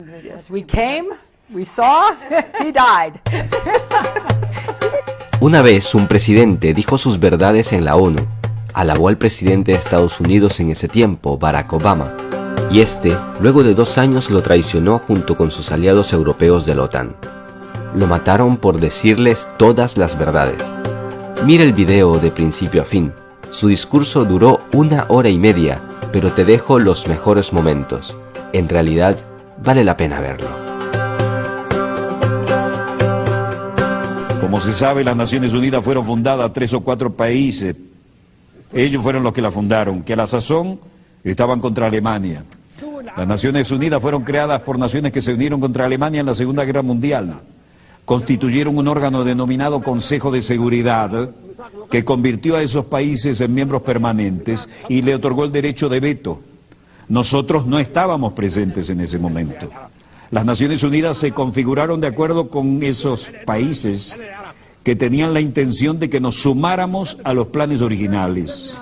Yes, we came, we saw, he died. Una vez un presidente dijo sus verdades en la ONU, alabó al presidente de Estados Unidos en ese tiempo, Barack Obama, y este, luego de 2 años, lo traicionó junto con sus aliados europeos de la OTAN. Lo mataron por decirles todas las verdades. Mira el video de principio a fin. Su discurso duró 1 hora y media, pero te dejo los mejores momentos. En realidad, vale la pena verlo. Como se sabe, las Naciones Unidas fueron fundadas 3 o 4 países. Ellos fueron los que la fundaron, que a la sazón estaban contra Alemania. Las Naciones Unidas fueron creadas por naciones que se unieron contra Alemania en la Segunda Guerra Mundial. Constituyeron un órgano denominado Consejo de Seguridad, que convirtió a esos países en miembros permanentes y le otorgó el derecho de veto. Nosotros no estábamos presentes en ese momento. Las Naciones Unidas se configuraron de acuerdo con esos países que tenían la intención de que nos sumáramos a los planes originales.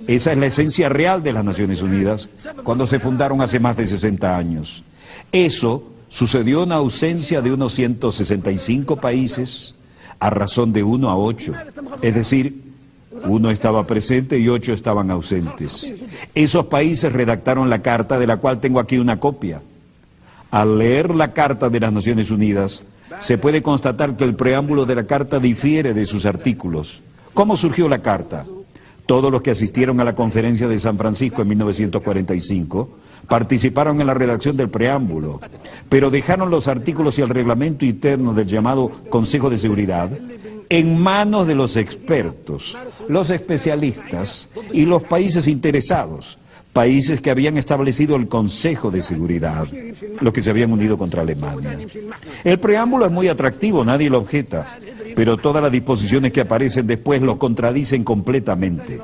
Esa es la esencia real de las Naciones Unidas cuando se fundaron hace más de 60 años. Eso sucedió en ausencia de unos 165 países a razón de 1 a 8. Es decir, 1 estaba presente y 8 estaban ausentes. Esos países redactaron la carta, de la cual tengo aquí una copia. Al leer la Carta de las Naciones Unidas, se puede constatar que el preámbulo de la Carta difiere de sus artículos. ¿Cómo surgió la Carta? Todos los que asistieron a la Conferencia de San Francisco en 1945 participaron en la redacción del preámbulo, pero dejaron los artículos y el reglamento interno del llamado Consejo de Seguridad en manos de los expertos, los especialistas y los países interesados, países que habían establecido el Consejo de Seguridad, los que se habían unido contra Alemania. El preámbulo es muy atractivo, nadie lo objeta, pero todas las disposiciones que aparecen después lo contradicen completamente.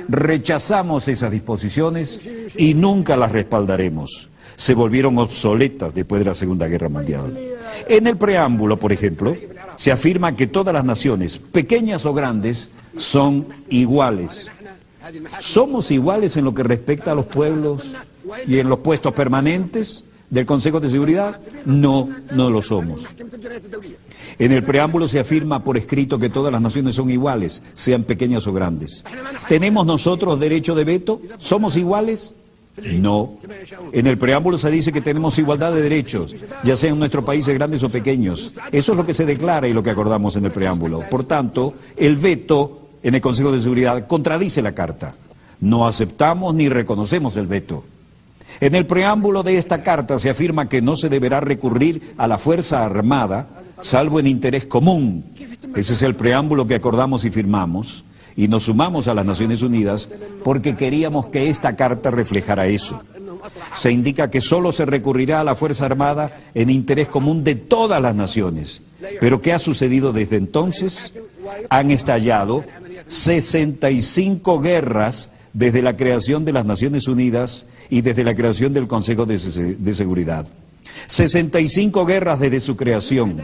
Rechazamos esas disposiciones y nunca las respaldaremos. Se volvieron obsoletas después de la Segunda Guerra Mundial. En el preámbulo, por ejemplo, se afirma que todas las naciones, pequeñas o grandes, son iguales. ¿Somos iguales en lo que respecta a los pueblos y en los puestos permanentes del Consejo de Seguridad? No, no lo somos. En el preámbulo se afirma por escrito que todas las naciones son iguales, sean pequeñas o grandes. ¿Tenemos nosotros derecho de veto? ¿Somos iguales? No. En el preámbulo se dice que tenemos igualdad de derechos, ya sean nuestros países grandes o pequeños. Eso es lo que se declara y lo que acordamos en el preámbulo. Por tanto, el veto en el Consejo de Seguridad contradice la Carta. No aceptamos ni reconocemos el veto. En el preámbulo de esta Carta se afirma que no se deberá recurrir a la Fuerza Armada, salvo en interés común. Ese es el preámbulo que acordamos y firmamos, y nos sumamos a las Naciones Unidas porque queríamos que esta Carta reflejara eso. Se indica que solo se recurrirá a la Fuerza Armada en interés común de todas las naciones. Pero ¿qué ha sucedido desde entonces? Han estallado 65 guerras desde la creación de las Naciones Unidas y desde la creación del Consejo de Seguridad. 65 guerras desde su creación,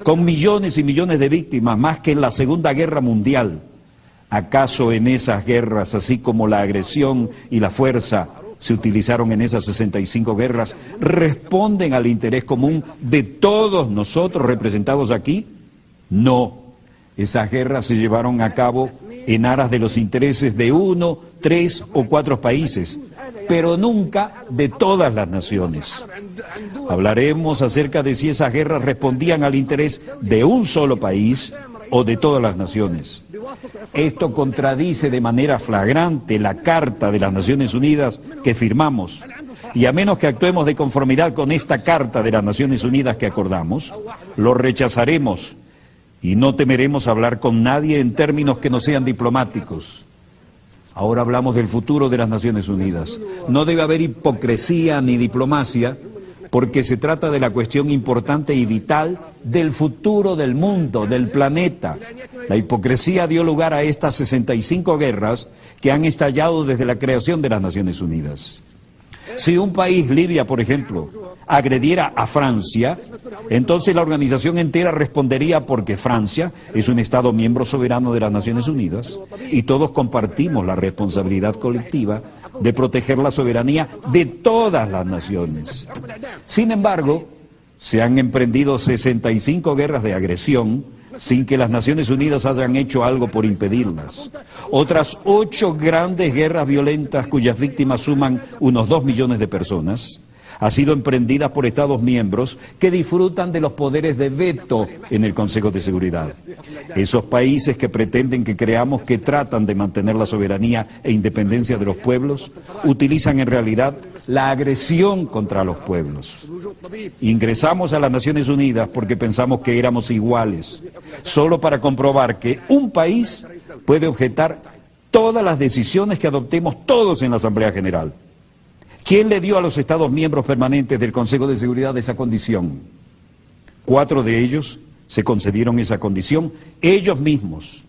con millones y millones de víctimas, más que en la Segunda Guerra Mundial. ¿Acaso en esas guerras, así como la agresión y la fuerza se utilizaron en esas 65 guerras, responden al interés común de todos nosotros representados aquí? No. Esas guerras se llevaron a cabo en aras de los intereses de 1, 3 o 4 países, pero nunca de todas las naciones. Hablaremos acerca de si esas guerras respondían al interés de un solo país o de todas las naciones. Esto contradice de manera flagrante la Carta de las Naciones Unidas que firmamos, y a menos que actuemos de conformidad con esta Carta de las Naciones Unidas que acordamos, lo rechazaremos y no temeremos hablar con nadie en términos que no sean diplomáticos. Ahora hablamos del futuro de las Naciones Unidas. No debe haber hipocresía ni diplomacia, porque se trata de la cuestión importante y vital del futuro del mundo, del planeta. La hipocresía dio lugar a estas 65 guerras que han estallado desde la creación de las Naciones Unidas. Si un país, Libia por ejemplo, agrediera a Francia, entonces la organización entera respondería porque Francia es un Estado miembro soberano de las Naciones Unidas y todos compartimos la responsabilidad colectiva de proteger la soberanía de todas las naciones. Sin embargo, se han emprendido 65 guerras de agresión sin que las Naciones Unidas hayan hecho algo por impedirlas. Otras 8 grandes guerras violentas cuyas víctimas suman unos 2 millones de personas han sido emprendidas por Estados miembros que disfrutan de los poderes de veto en el Consejo de Seguridad. Esos países que pretenden que creamos que tratan de mantener la soberanía e independencia de los pueblos, utilizan en realidad la agresión contra los pueblos. Ingresamos a las Naciones Unidas porque pensamos que éramos iguales, solo para comprobar que un país puede objetar todas las decisiones que adoptemos todos en la Asamblea General. ¿Quién le dio a los Estados miembros permanentes del Consejo de Seguridad esa condición? 4 de ellos se concedieron esa condición ellos mismos.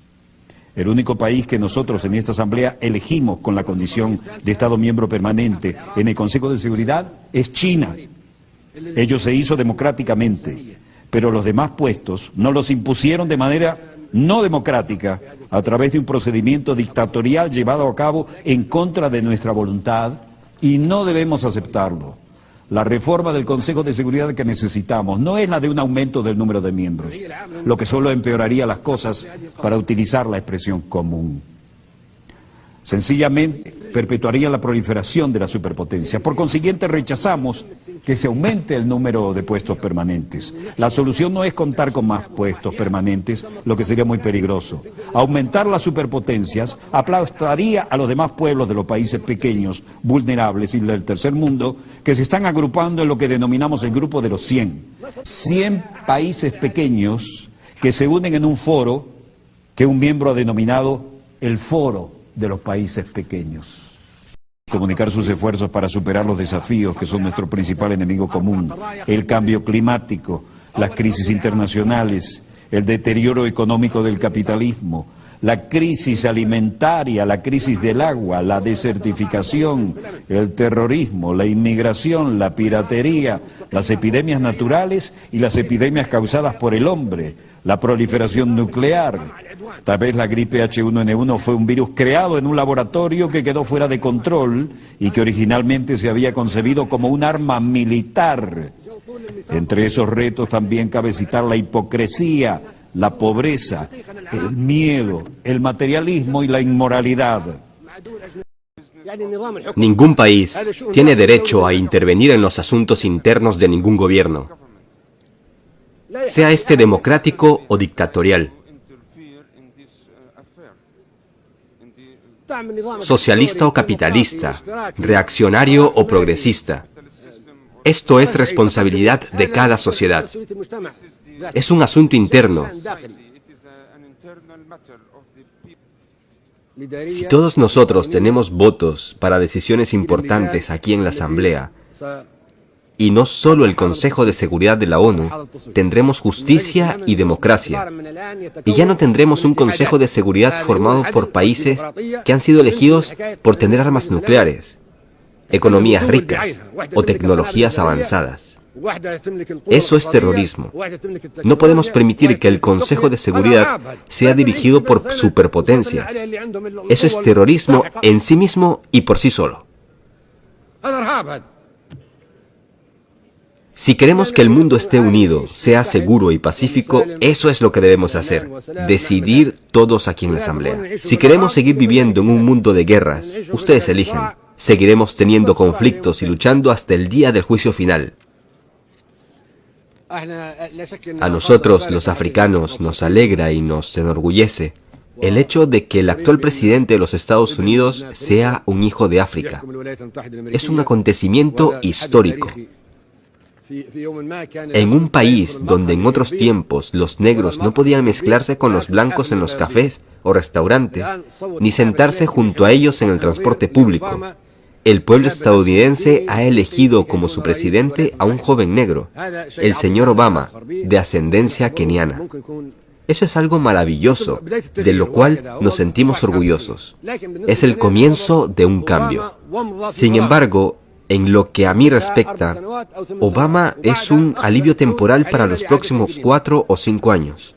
El único país que nosotros en esta Asamblea elegimos con la condición de Estado miembro permanente en el Consejo de Seguridad es China. Ello se hizo democráticamente, pero los demás puestos nos los impusieron de manera no democrática a través de un procedimiento dictatorial llevado a cabo en contra de nuestra voluntad. Y no debemos aceptarlo. La reforma del Consejo de Seguridad que necesitamos no es la de un aumento del número de miembros, lo que solo empeoraría las cosas, para utilizar la expresión común. Sencillamente perpetuaría la proliferación de la superpotencia. Por consiguiente, rechazamos que se aumente el número de puestos permanentes. La solución no es contar con más puestos permanentes, lo que sería muy peligroso. Aumentar las superpotencias aplastaría a los demás pueblos de los países pequeños, vulnerables y del tercer mundo, que se están agrupando en lo que denominamos el grupo de los 100. 100 países pequeños que se unen en un foro que un miembro ha denominado el Foro de los Países Pequeños. Comunicar sus esfuerzos para superar los desafíos que son nuestro principal enemigo común, el cambio climático, las crisis internacionales, el deterioro económico del capitalismo, la crisis alimentaria, la crisis del agua, la desertificación, el terrorismo, la inmigración, la piratería, las epidemias naturales y las epidemias causadas por el hombre, la proliferación nuclear. Tal vez la gripe H1N1 fue un virus creado en un laboratorio que quedó fuera de control y que originalmente se había concebido como un arma militar. Entre esos retos también cabe citar la hipocresía, la pobreza, el miedo, el materialismo y la inmoralidad. Ningún país tiene derecho a intervenir en los asuntos internos de ningún gobierno, sea este democrático o dictatorial, socialista o capitalista, reaccionario o progresista. Esto es responsabilidad de cada sociedad. Es un asunto interno. Si todos nosotros tenemos votos para decisiones importantes aquí en la Asamblea, y no solo el Consejo de Seguridad de la ONU, tendremos justicia y democracia. Y ya no tendremos un Consejo de Seguridad formado por países que han sido elegidos por tener armas nucleares, economías ricas o tecnologías avanzadas. Eso es terrorismo. No podemos permitir que el Consejo de Seguridad sea dirigido por superpotencias. Eso es terrorismo en sí mismo y por sí solo. Si queremos que el mundo esté unido, sea seguro y pacífico, eso es lo que debemos hacer. Decidir todos aquí en la Asamblea. Si queremos seguir viviendo en un mundo de guerras, ustedes eligen. Seguiremos teniendo conflictos y luchando hasta el día del juicio final. A nosotros, los africanos, nos alegra y nos enorgullece el hecho de que el actual presidente de los Estados Unidos sea un hijo de África. Es un acontecimiento histórico. En un país donde en otros tiempos los negros no podían mezclarse con los blancos en los cafés o restaurantes, ni sentarse junto a ellos en el transporte público, el pueblo estadounidense ha elegido como su presidente a un joven negro, el señor Obama, de ascendencia keniana. Eso es algo maravilloso, de lo cual nos sentimos orgullosos. Es el comienzo de un cambio. Sin embargo, en lo que a mí respecta, Obama es un alivio temporal para los próximos 4 o 5 años.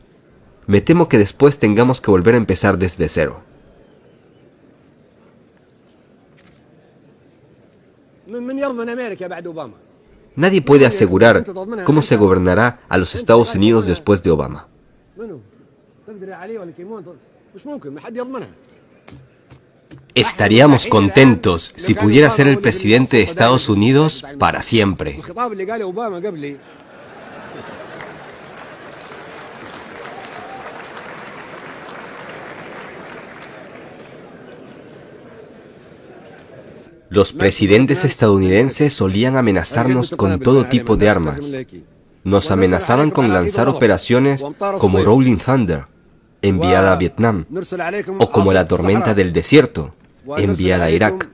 Me temo que después tengamos que volver a empezar desde cero. Nadie puede asegurar cómo se gobernará a los Estados Unidos después de Obama. Estaríamos contentos si pudiera ser el presidente de Estados Unidos para siempre. Los presidentes estadounidenses solían amenazarnos con todo tipo de armas. Nos amenazaban con lanzar operaciones como Rolling Thunder, enviada a Vietnam, o como la Tormenta del Desierto, enviada a Irak,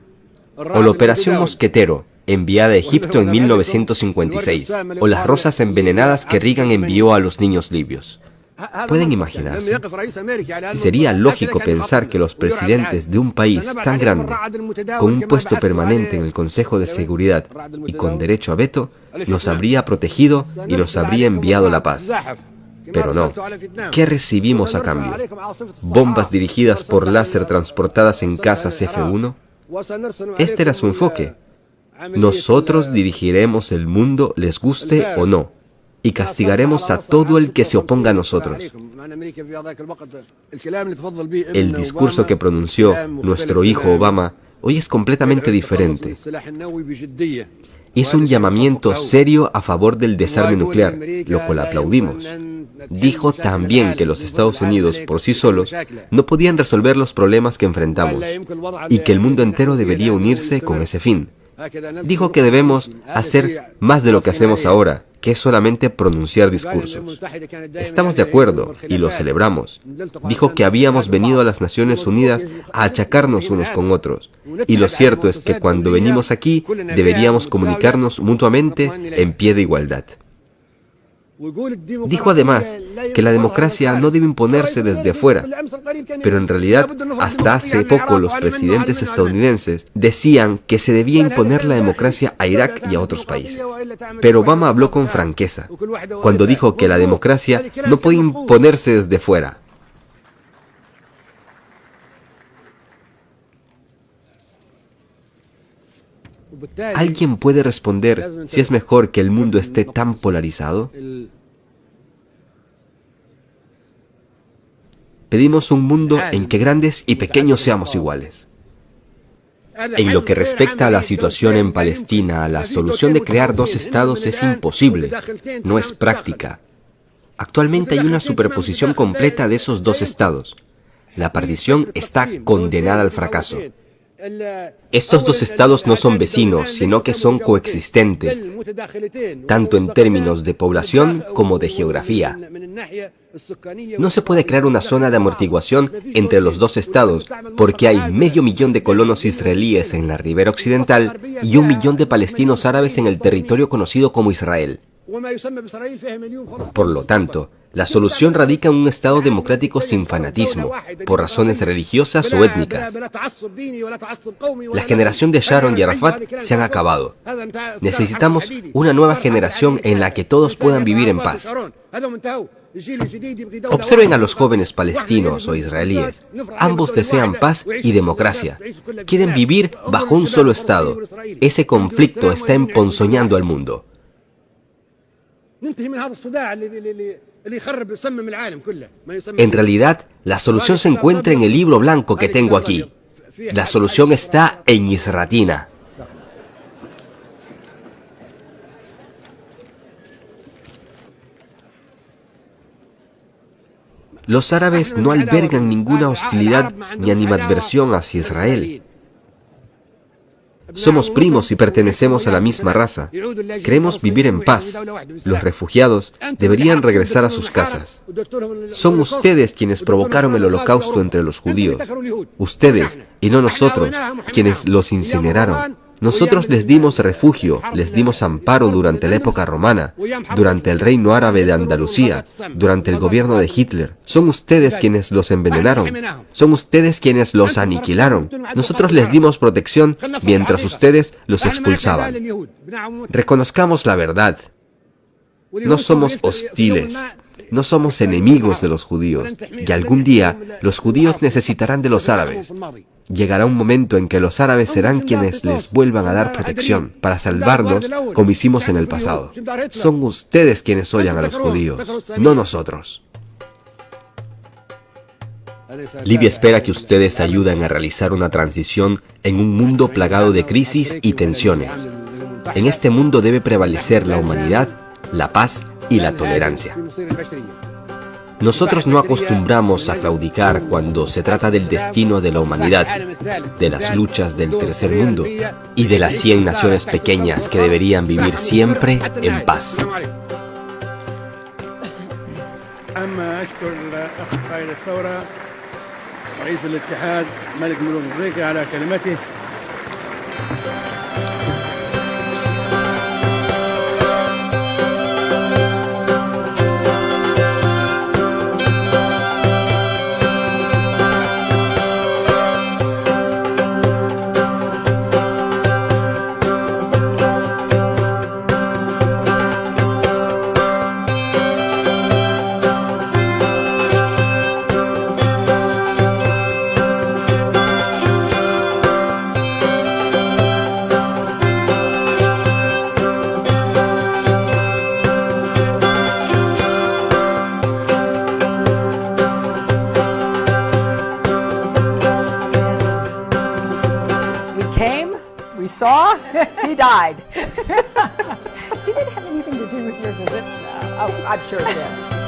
o la Operación Mosquetero, enviada a Egipto en 1956, o las rosas envenenadas que Reagan envió a los niños libios. ¿Pueden imaginarse? Sería lógico pensar que los presidentes de un país tan grande, con un puesto permanente en el Consejo de Seguridad y con derecho a veto, nos habría protegido y nos habría enviado la paz. Pero no. ¿Qué recibimos a cambio? ¿Bombas dirigidas por láser transportadas en casas F-1? Este era su enfoque. Nosotros dirigiremos el mundo, les guste o no, y castigaremos a todo el que se oponga a nosotros. El discurso que pronunció nuestro hijo Obama hoy es completamente diferente. Hizo un llamamiento serio a favor del desarme nuclear, lo cual aplaudimos. Dijo también que los Estados Unidos por sí solos no podían resolver los problemas que enfrentamos y que el mundo entero debería unirse con ese fin. Dijo que debemos hacer más de lo que hacemos ahora, que es solamente pronunciar discursos. Estamos de acuerdo y lo celebramos. Dijo que habíamos venido a las Naciones Unidas a achacarnos unos con otros. Y lo cierto es que cuando venimos aquí, deberíamos comunicarnos mutuamente en pie de igualdad. Dijo además que la democracia no debe imponerse desde fuera, pero en realidad hasta hace poco los presidentes estadounidenses decían que se debía imponer la democracia a Irak y a otros países. Pero Obama habló con franqueza cuando dijo que la democracia no puede imponerse desde fuera. ¿Alguien puede responder si es mejor que el mundo esté tan polarizado? Pedimos un mundo en que grandes y pequeños seamos iguales. En lo que respecta a la situación en Palestina, la solución de crear dos estados es imposible, no es práctica. Actualmente hay una superposición completa de esos dos estados. La partición está condenada al fracaso. Estos dos estados no son vecinos, sino que son coexistentes, tanto en términos de población como de geografía. No se puede crear una zona de amortiguación entre los dos estados, porque hay 500.000 de colonos israelíes en la ribera occidental y 1 millón de palestinos árabes en el territorio conocido como Israel. Por lo tanto, la solución radica en un Estado democrático sin fanatismo, por razones religiosas o étnicas. La generación de Sharon y Arafat se han acabado. Necesitamos una nueva generación en la que todos puedan vivir en paz. Observen a los jóvenes palestinos o israelíes. Ambos desean paz y democracia. Quieren vivir bajo un solo Estado. Ese conflicto está emponzoñando al mundo. En realidad, la solución se encuentra en el libro blanco que tengo aquí. La solución está en Misratina. Los árabes no albergan ninguna hostilidad ni animadversión hacia Israel. Somos primos y pertenecemos a la misma raza. Queremos vivir en paz. Los refugiados deberían regresar a sus casas. Son ustedes quienes provocaron el holocausto entre los judíos. Ustedes, y no nosotros, quienes los incineraron. Nosotros les dimos refugio, les dimos amparo durante la época romana, durante el reino árabe de Andalucía, durante el gobierno de Hitler. Son ustedes quienes los envenenaron. Son ustedes quienes los aniquilaron. Nosotros les dimos protección mientras ustedes los expulsaban. Reconozcamos la verdad. No somos hostiles. No somos enemigos de los judíos, y algún día los judíos necesitarán de los árabes. Llegará un momento en que los árabes serán quienes les vuelvan a dar protección para salvarnos como hicimos en el pasado. Son ustedes quienes odian a los judíos, no nosotros. Libia espera que ustedes ayuden a realizar una transición en un mundo plagado de crisis y tensiones. En este mundo debe prevalecer la humanidad, la paz y la tolerancia. Nosotros no acostumbramos a claudicar cuando se trata del destino de la humanidad, de las luchas del tercer mundo y de las 100 naciones pequeñas que deberían vivir siempre en paz. رئيس الاتحاد ملك ملوك افريقيا على كلمته. We saw, he died. Did it have anything to do with your visit? Oh, I'm sure it did.